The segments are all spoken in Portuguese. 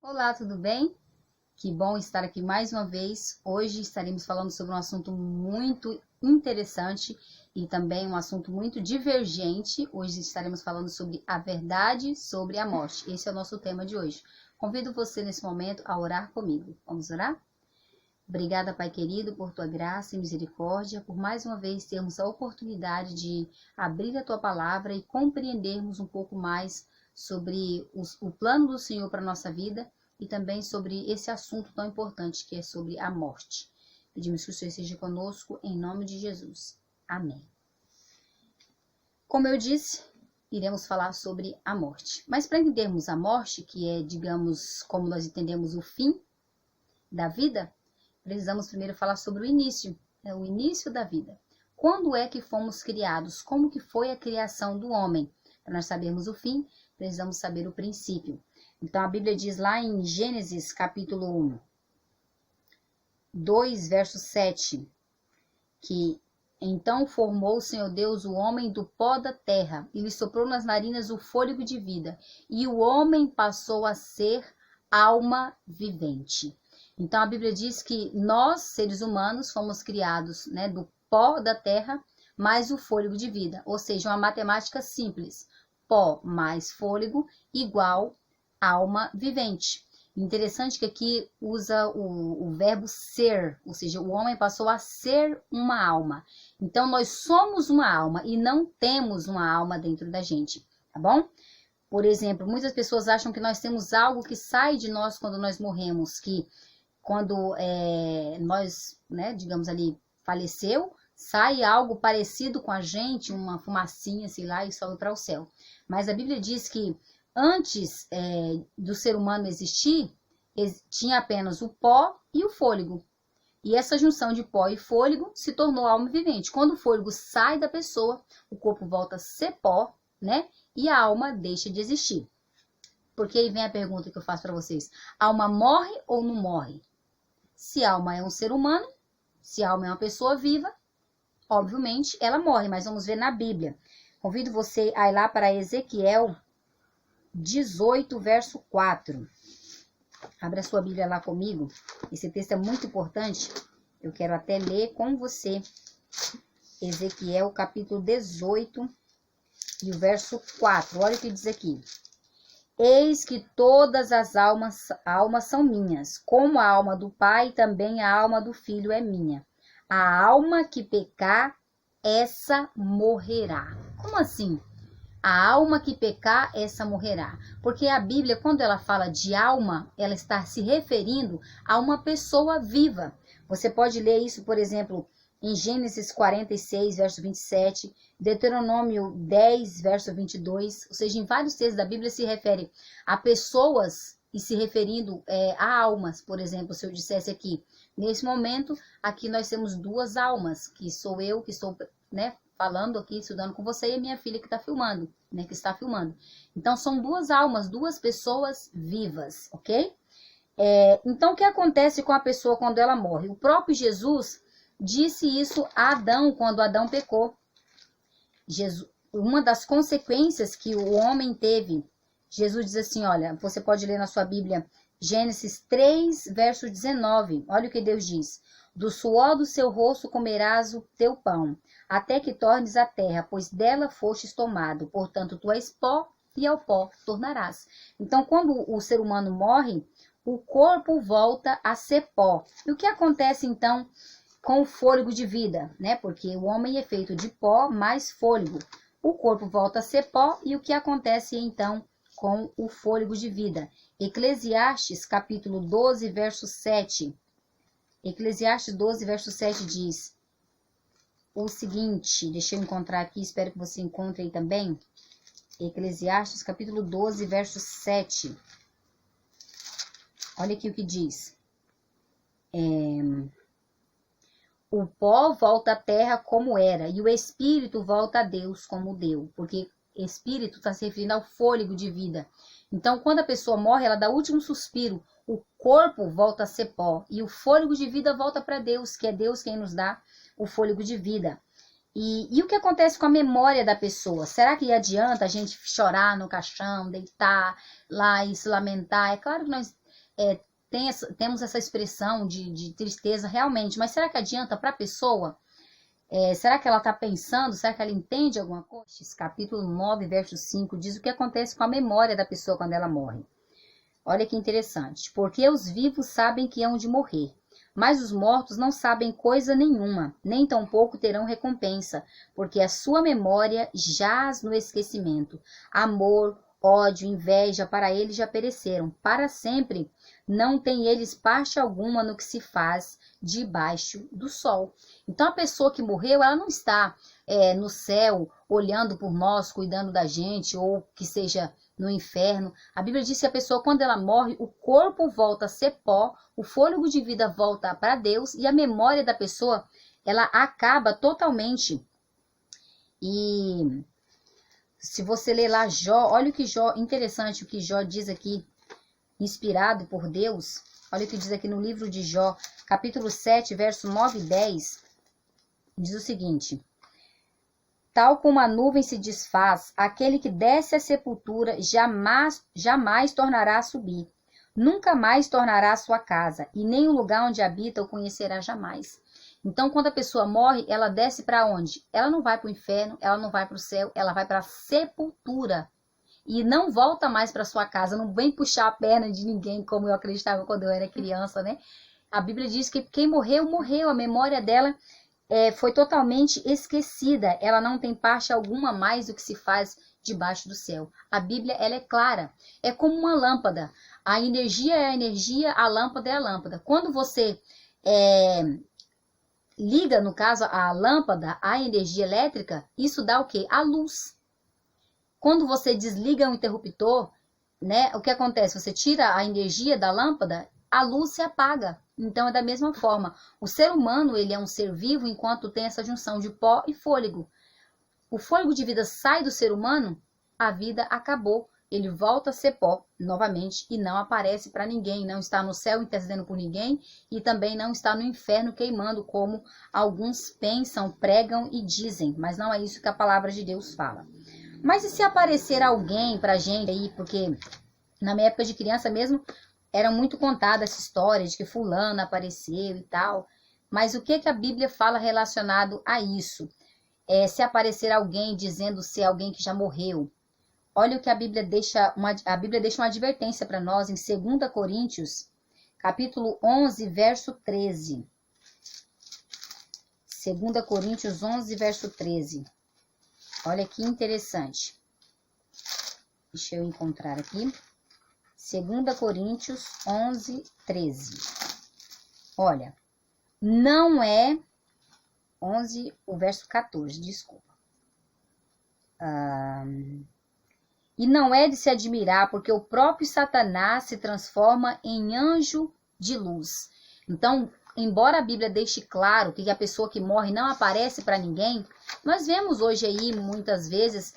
Olá, tudo bem? Que bom estar aqui mais uma vez. Hoje estaremos falando sobre um assunto muito interessante e também um assunto muito divergente. Hoje estaremos falando sobre a verdade sobre a morte. Esse é o nosso tema de hoje. Convido você nesse momento a orar comigo. Vamos orar? Obrigada, Pai querido, por tua graça e misericórdia, por mais uma vez termos a oportunidade de abrir a tua palavra e compreendermos um pouco mais sobre o plano do Senhor para a nossa vida e também sobre esse assunto tão importante que é sobre a morte. Pedimos que o Senhor esteja conosco em nome de Jesus. Amém. Como eu disse, iremos falar sobre a morte. Mas para entendermos a morte, que é, digamos, como nós entendemos o fim da vida, precisamos primeiro falar sobre o início da vida. Quando é que fomos criados? Como que foi a criação do homem? Para nós sabermos o fim, precisamos saber o princípio. Então a Bíblia diz lá em Gênesis capítulo 2, verso 7, que então formou o Senhor Deus o homem do pó da terra e lhe soprou nas narinas o fôlego de vida, e o homem passou a ser alma vivente. Então a Bíblia diz que nós, seres humanos, fomos criados, do pó da terra mais o fôlego de vida, ou seja, uma matemática simples. Pó mais fôlego igual alma vivente. Interessante que aqui usa o verbo ser, ou seja, o homem passou a ser uma alma. Então nós somos uma alma e não temos uma alma dentro da gente, tá bom? Por exemplo, muitas pessoas acham que nós temos algo que sai de nós quando nós morremos, que quando nós, digamos ali, faleceu, sai algo parecido com a gente, uma fumacinha, sei lá, e sobe para o céu. Mas a Bíblia diz que antes do ser humano existir, tinha apenas o pó e o fôlego. E essa junção de pó e fôlego se tornou alma vivente. Quando o fôlego sai da pessoa, o corpo volta a ser pó, e a alma deixa de existir. Porque aí vem a pergunta que eu faço para vocês. A alma morre ou não morre? Se a alma é um ser humano, se a alma é uma pessoa viva, obviamente ela morre, mas vamos ver na Bíblia. Convido você a ir lá para Ezequiel 18, verso 4. Abra sua Bíblia lá comigo. Esse texto é muito importante. Eu quero até ler com você. Ezequiel capítulo 18 e o verso 4. Olha o que diz aqui. Eis que todas as almas são minhas, como a alma do Pai, também a alma do Filho é minha. A alma que pecar, essa morrerá. Como assim? A alma que pecar, essa morrerá. Porque a Bíblia, quando ela fala de alma, ela está se referindo a uma pessoa viva. Você pode ler isso, por exemplo, em Gênesis 46, verso 27, Deuteronômio 10, verso 22, ou seja, em vários textos da Bíblia se refere a pessoas e se referindo a almas. Por exemplo, se eu dissesse aqui, nesse momento, aqui nós temos duas almas, que sou eu, que estou, falando aqui, estudando com você, e a minha filha que está filmando, que está filmando. Então, são duas almas, duas pessoas vivas, ok? Então, o que acontece com a pessoa quando ela morre? O próprio Jesus disse isso a Adão, quando Adão pecou. Uma das consequências que o homem teve, Jesus diz assim, olha, você pode ler na sua Bíblia, Gênesis 3, verso 19, olha o que Deus diz. Do suor do seu rosto comerás o teu pão, até que tornes a terra, pois dela fostes tomado, portanto tu és pó e ao pó tornarás. Então, quando o ser humano morre, o corpo volta a ser pó. E o que acontece então com o fôlego de vida, Porque o homem é feito de pó mais fôlego. O corpo volta a ser pó e o que acontece então com o fôlego de vida? Eclesiastes capítulo 12, verso 7. Eclesiastes 12, verso 7 diz o seguinte, deixa eu encontrar aqui, espero que você encontre aí também. Eclesiastes capítulo 12, verso 7. Olha aqui o que diz. O pó volta à terra como era, e o espírito volta a Deus como deu. Porque espírito está se referindo ao fôlego de vida. Então, quando a pessoa morre, ela dá o último suspiro. O corpo volta a ser pó. E o fôlego de vida volta para Deus, que é Deus quem nos dá o fôlego de vida. E o que acontece com a memória da pessoa? Será que adianta a gente chorar no caixão, deitar lá e se lamentar? É claro que nós temos essa expressão de tristeza realmente, mas será que adianta para a pessoa? Será que ela está pensando? Será que ela entende alguma coisa? Esse capítulo 9, verso 5, diz o que acontece com a memória da pessoa quando ela morre. Olha que interessante. Porque os vivos sabem que hão de morrer, mas os mortos não sabem coisa nenhuma, nem tampouco terão recompensa, porque a sua memória jaz no esquecimento. Amor, ódio, inveja, para eles já pereceram. Para sempre não tem eles parte alguma no que se faz debaixo do sol. Então a pessoa que morreu, ela não está no céu olhando por nós, cuidando da gente, ou que seja no inferno. A Bíblia diz que a pessoa, quando ela morre, o corpo volta a ser pó, o fôlego de vida volta para Deus e a memória da pessoa, ela acaba totalmente. E se você ler lá Jó, olha o que Jó, interessante o que Jó diz aqui, inspirado por Deus. Olha o que diz aqui no livro de Jó, capítulo 7, verso 9 e 10, diz o seguinte: tal como a nuvem se desfaz, aquele que desce à sepultura jamais tornará a subir. Nunca mais tornará a sua casa, e nem o lugar onde habita o conhecerá jamais. Então, quando a pessoa morre, ela desce para onde? Ela não vai para o inferno, ela não vai para o céu, ela vai para a sepultura. E não volta mais para sua casa, não vem puxar a perna de ninguém, como eu acreditava quando eu era criança, né? A Bíblia diz que quem morreu, morreu. A memória dela foi totalmente esquecida. Ela não tem parte alguma mais do que se faz debaixo do céu. A Bíblia, ela é clara. É como uma lâmpada. A energia é a energia, a lâmpada é a lâmpada. Quando você liga, no caso, a lâmpada, a energia elétrica, isso dá o quê? A luz. Quando você desliga o interruptor, né, o que acontece? Você tira a energia da lâmpada, a luz se apaga. Então, é da mesma forma. O ser humano, ele é um ser vivo enquanto tem essa junção de pó e fôlego. O fôlego de vida sai do ser humano, a vida acabou. Ele volta a ser pó novamente e não aparece para ninguém. Não está no céu intercedendo por ninguém e também não está no inferno queimando, como alguns pensam, pregam e dizem. Mas não é isso que a palavra de Deus fala. Mas e se aparecer alguém pra gente aí, porque na minha época de criança mesmo, era muito contada essa história de que fulano apareceu e tal. Mas o que a Bíblia fala relacionado a isso? Se aparecer alguém dizendo ser alguém que já morreu. Olha o que a Bíblia deixa uma advertência para nós em 2 Coríntios, capítulo 11, verso 13. 2 Coríntios 11, verso 13. Olha que interessante. Deixa eu encontrar aqui. 2 Coríntios 11, 13. Olha, não é 11, o verso 14, desculpa. E não é de se admirar, porque o próprio Satanás se transforma em anjo de luz. Então, embora a Bíblia deixe claro que a pessoa que morre não aparece para ninguém, nós vemos hoje aí, muitas vezes,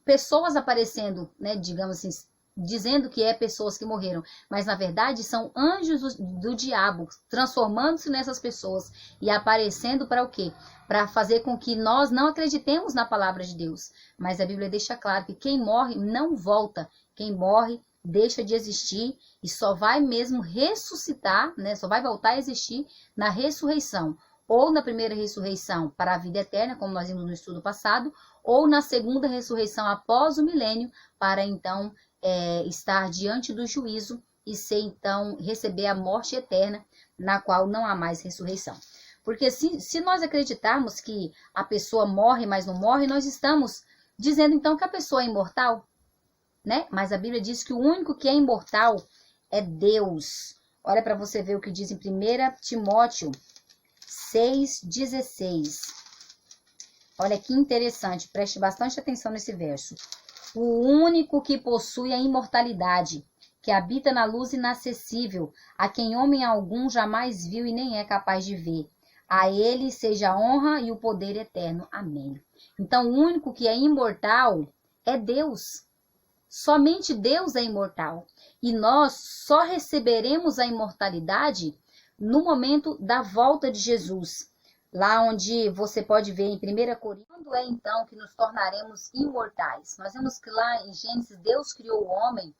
pessoas aparecendo, né, digamos assim, dizendo que pessoas que morreram, mas na verdade são anjos do diabo, transformando-se nessas pessoas e aparecendo para o quê? Para fazer com que nós não acreditemos na palavra de Deus. Mas a Bíblia deixa claro que quem morre não volta, quem morre deixa de existir e só vai mesmo ressuscitar, né? Só vai voltar a existir na ressurreição. Ou na primeira ressurreição para a vida eterna, como nós vimos no estudo passado, ou na segunda ressurreição após o milênio, para então estar diante do juízo e ser então receber a morte eterna, na qual não há mais ressurreição. Porque se nós acreditarmos que a pessoa morre, mas não morre, nós estamos dizendo então que a pessoa é imortal, né? Mas a Bíblia diz que o único que é imortal é Deus. Olha para você ver o que diz em 1 Timóteo 6,16. Olha que interessante, preste bastante atenção nesse verso. O único que possui a imortalidade, que habita na luz inacessível, a quem homem algum jamais viu e nem é capaz de ver. A ele seja a honra e o poder eterno. Amém. Então, o único que é imortal é Deus. Somente Deus é imortal. E nós só receberemos a imortalidade no momento da volta de Jesus. lá onde você pode ver em 1 Coríntios, quando é então que nos tornaremos imortais? Nós vemos que lá em Gênesis, Deus criou o homem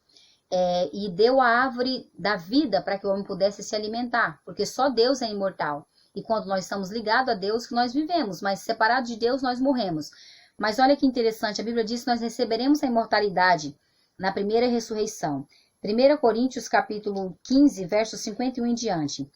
e deu a árvore da vida para que o homem pudesse se alimentar, porque só Deus é imortal. E quando nós estamos ligados a Deus, que nós vivemos, mas separados de Deus, nós morremos. Mas olha que interessante, a Bíblia diz que nós receberemos a imortalidade na primeira ressurreição. 1 Coríntios capítulo 15, versos 51 em diante.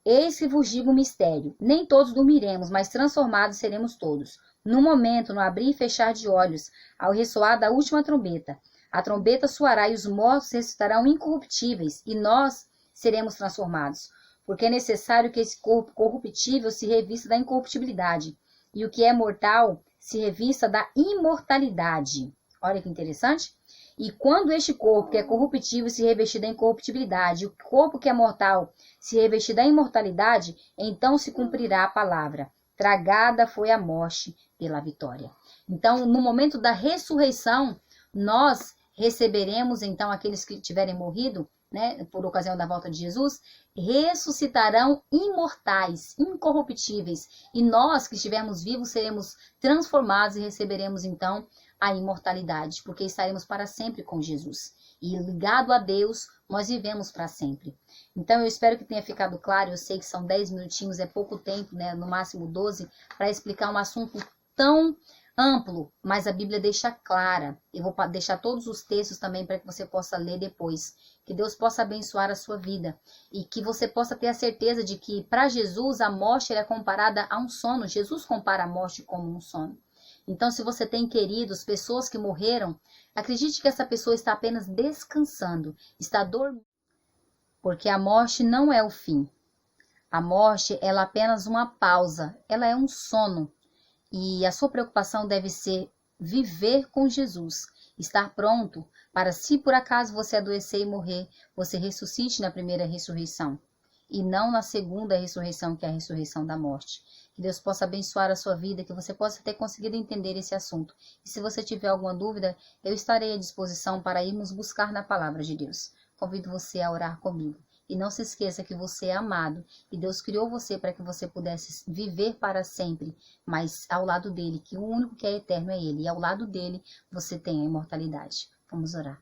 Eis que vos digo um mistério, nem todos dormiremos, mas transformados seremos todos. No momento, no abrir e fechar de olhos, ao ressoar da última trombeta, a trombeta soará e os mortos ressuscitarão incorruptíveis, e nós seremos transformados. Porque é necessário que esse corpo corruptível se revista da incorruptibilidade, e o que é mortal se revista da imortalidade. Olha que interessante. E quando este corpo que é corruptível se revestir da incorruptibilidade, e o corpo que é mortal se revestir da imortalidade, então se cumprirá a palavra: tragada foi a morte pela vitória. Então, no momento da ressurreição, nós receberemos, então, aqueles que tiverem morrido, né, por ocasião da volta de Jesus, ressuscitarão imortais, incorruptíveis. E nós que estivermos vivos seremos transformados e receberemos, então, a imortalidade, porque estaremos para sempre com Jesus. E ligado a Deus, nós vivemos para sempre. Então, eu espero que tenha ficado claro. Eu sei que são 10 minutinhos, é pouco tempo, né, no máximo 12, para explicar um assunto tão amplo, mas a Bíblia deixa clara. Eu vou deixar todos os textos também para que você possa ler depois. Que Deus possa abençoar a sua vida e que você possa ter a certeza de que para Jesus a morte é comparada a um sono. Jesus compara a morte como um sono. Então, se você tem queridos, pessoas que morreram, acredite que essa pessoa está apenas descansando, está dormindo, porque a morte não é o fim. A morte, ela é apenas uma pausa, ela é um sono. E a sua preocupação deve ser viver com Jesus, estar pronto para, se por acaso você adoecer e morrer, você ressuscite na primeira ressurreição e não na segunda ressurreição, que é a ressurreição da morte. Que Deus possa abençoar a sua vida, que você possa ter conseguido entender esse assunto. E se você tiver alguma dúvida, eu estarei à disposição para irmos buscar na palavra de Deus. Convido você a orar comigo. E não se esqueça que você é amado e Deus criou você para que você pudesse viver para sempre, mas ao lado dele, que o único que é eterno é ele, e ao lado dele você tem a imortalidade. Vamos orar.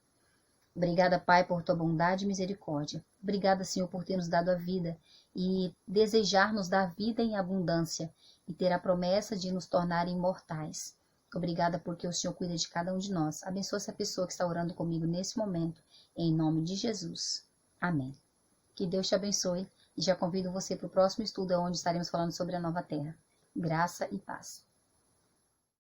Obrigada, Pai, por tua bondade e misericórdia. Obrigada, Senhor, por ter nos dado a vida e desejar nos dar vida em abundância e ter a promessa de nos tornar imortais. Obrigada porque o Senhor cuida de cada um de nós. Abençoa essa pessoa que está orando comigo nesse momento, em nome de Jesus. Amém. Que Deus te abençoe e já convido você para o próximo estudo, onde estaremos falando sobre a nova terra. Graça e paz.